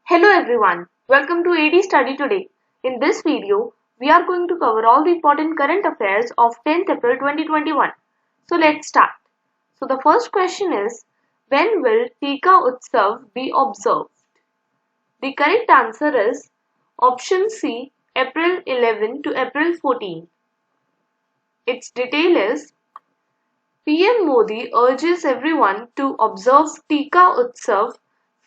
Hello everyone, welcome to AD Study Today. In this video, we are going to cover all the important current affairs of 10th April 2021. So let's start. So the first question is, when will Tika Utsav be observed? The correct answer is option C, April 11 to April 14. Its detail is, PM Modi urges everyone to observe Tika Utsav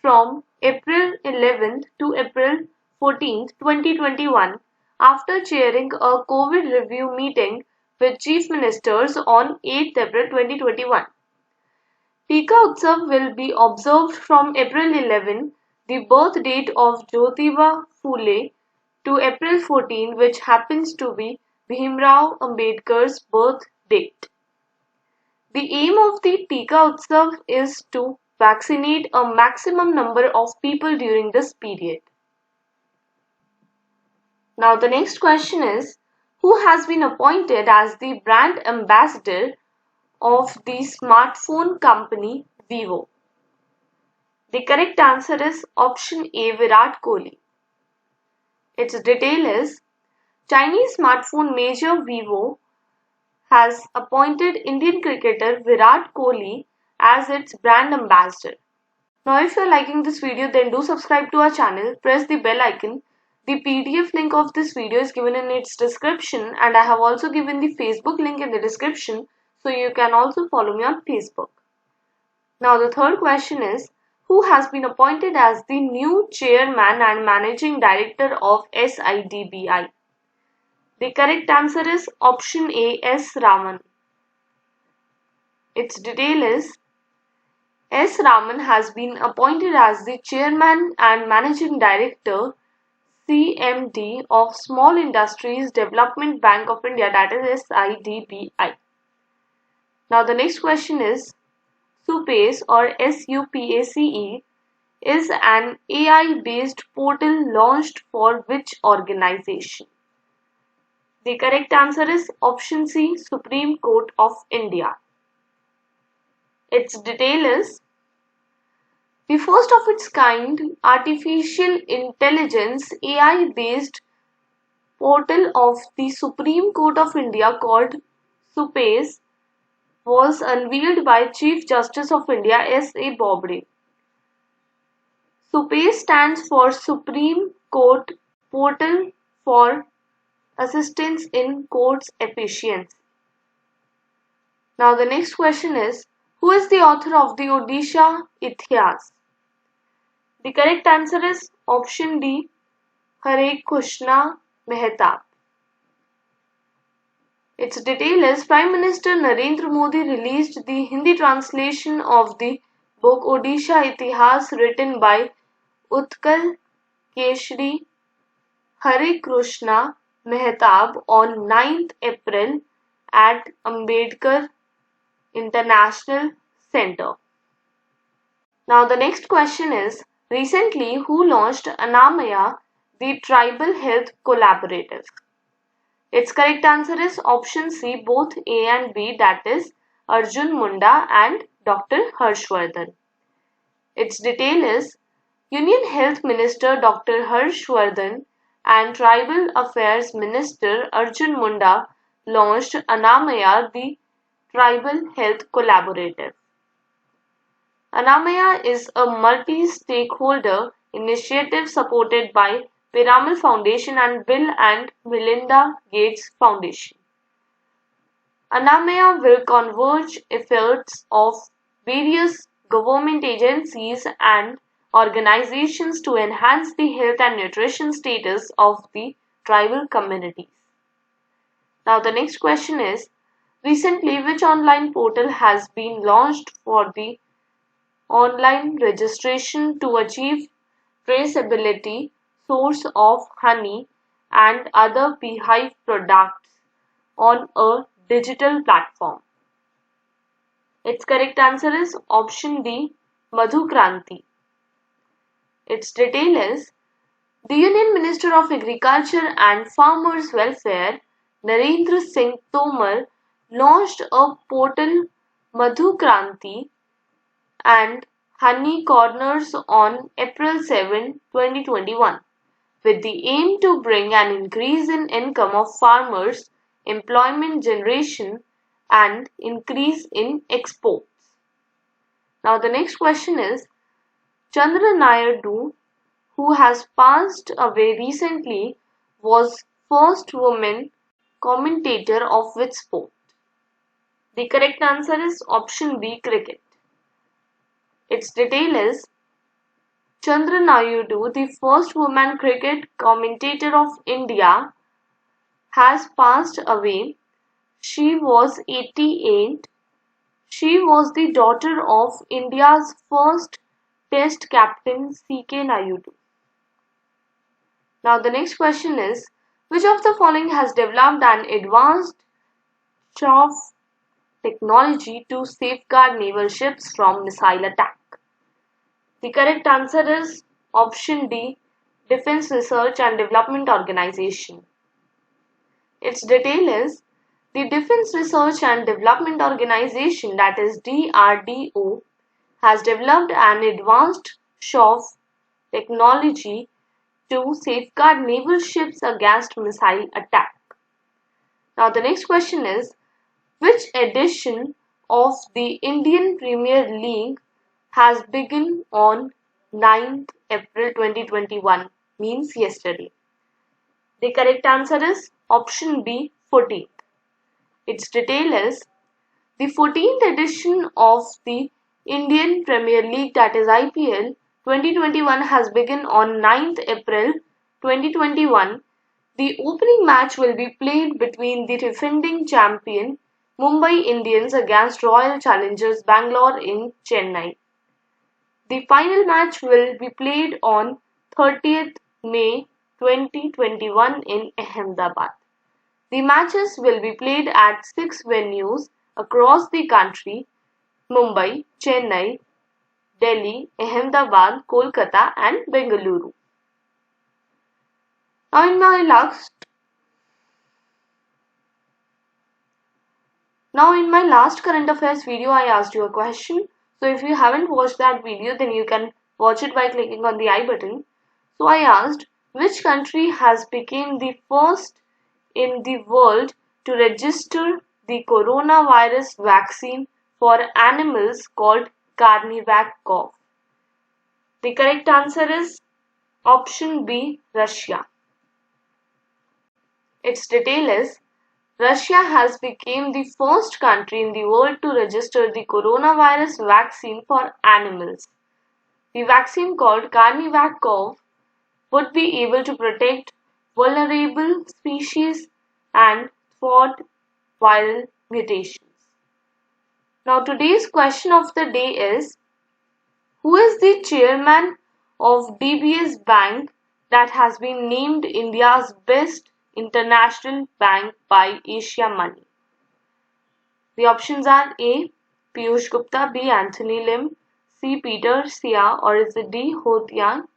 from April 11th to April 14th, 2021 after chairing a COVID review meeting with chief ministers on 8th April 2021. Tika Utsav will be observed from April 11, the birth date of Jyotiba Phule, to April 14, which happens to be Bhimrao Ambedkar's birth date. The aim of the Tika Utsav is to vaccinate a maximum number of people during this period. Now the next question is, who has been appointed as the brand ambassador of the smartphone company Vivo? The correct answer is option A, Virat Kohli. Its detail is, Chinese smartphone major Vivo has appointed Indian cricketer Virat Kohli as its brand ambassador. Now if you are liking this video, then do subscribe to our channel, press the bell icon. The PDF link of this video is given in its description, and I have also given the Facebook link in the description, so you can also follow me on Facebook. Now the third question is, who has been appointed as the new chairman and managing director of SIDBI? The correct answer is option A, S. Raman. Its detail is, S. Raman has been appointed as the chairman and managing director CMD of Small Industries Development Bank of India, that is SIDBI. Now the next question is, SUPACE or SUPACE is an AI-based portal launched for which organization? The correct answer is option C, Supreme Court of India. Its detail is, the first of its kind artificial intelligence AI-based portal of the Supreme Court of India called SUPACE was unveiled by Chief Justice of India S.A. Bobde. SUPACE stands for Supreme Court Portal for Assistance in Courts Efficiency. Now the next question is, who is the author of the Odisha Itihas? The correct answer is option D, Hare Krishna Mehtab. Its detail is, Prime Minister Narendra Modi released the Hindi translation of the book Odisha Itihas written by Utkal Keshri Hare Krishna Mehtab on 9th April at Ambedkar International Center. Now the next question is, recently who launched Annamaya, the Tribal Health Collaborative? Its correct answer is option C, both A and B, that is Arjun Munda and Dr. Harshvardhan. Its detail is, Union Health Minister Dr. Harshvardhan and Tribal Affairs Minister Arjun Munda launched Annamaya, the Tribal Health Collaborative. Annamaya is a multi-stakeholder initiative supported by Piramal Foundation and Bill and Melinda Gates Foundation. Annamaya will converge efforts of various government agencies and organizations to enhance the health and nutrition status of the tribal communities. Now the next question is, recently which online portal has been launched for the online registration to achieve traceability source of honey and other beehive products on a digital platform? Its correct answer is option D, Madhukranti. Its detail is, the Union Minister of Agriculture and Farmers Welfare Narendra Singh Tomar launched a portal Madhukranti and Honey Corners on April 7, 2021, with the aim to bring an increase in income of farmers, employment generation, and increase in exports. Now the next question is Chandra Naidu, who has passed away recently, was first woman commentator of which sport? The correct answer is option B, cricket. Its detail is Chandra Naidu, the first woman cricket commentator of India, has passed away. She was 88. She was the daughter of India's first Test captain C.K. Naidu. Now the next question is, which of the following has developed an advanced chaff technology to safeguard naval ships from missile attack? The correct answer is option D, Defense Research and Development Organization. Its detail is the Defense Research and Development Organization, that is DRDO, has developed an advanced chaff technology to safeguard naval ships against missile attack. Now the next question is, which edition of the Indian Premier League has begun on 9th April 2021, means yesterday? The correct answer is option B, 14th. Its detail is the 14th edition of the Indian Premier League, that is IPL 2021, has begun on 9th April 2021. The opening match will be played between the defending champion Mumbai Indians against Royal Challengers Bangalore in Chennai. The final match will be played on 30th May 2021 in Ahmedabad. The matches will be played at 6 venues across the country: Mumbai, Chennai, Delhi, Ahmedabad, Kolkata and Bengaluru. Now in my last current affairs video, I asked you a question. So if you haven't watched that video, then you can watch it by clicking on the I button. So I asked, which country has become the first in the world to register the coronavirus vaccine for animals called Carnivac-Cov? The correct answer is option B, Russia. Its detail is Russia has become the first country in the world to register the coronavirus vaccine for animals. The vaccine, called Carnivac-Cov, would be able to protect vulnerable species and thwart viral mutations. Now today's question of the day is, who is the chairman of DBS Bank that has been named India's best international bank by Asia Money? The options are A, Piyush Gupta, B, Anthony Lim, C, Peter Sia, or is it D, Ho Tian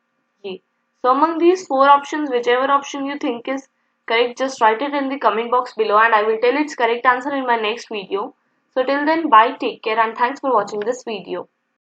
Ye? So among these four options, whichever option you think is correct, just write it in the comment box below and I will tell its correct answer in my next video. So till then, bye, take care and thanks for watching this video.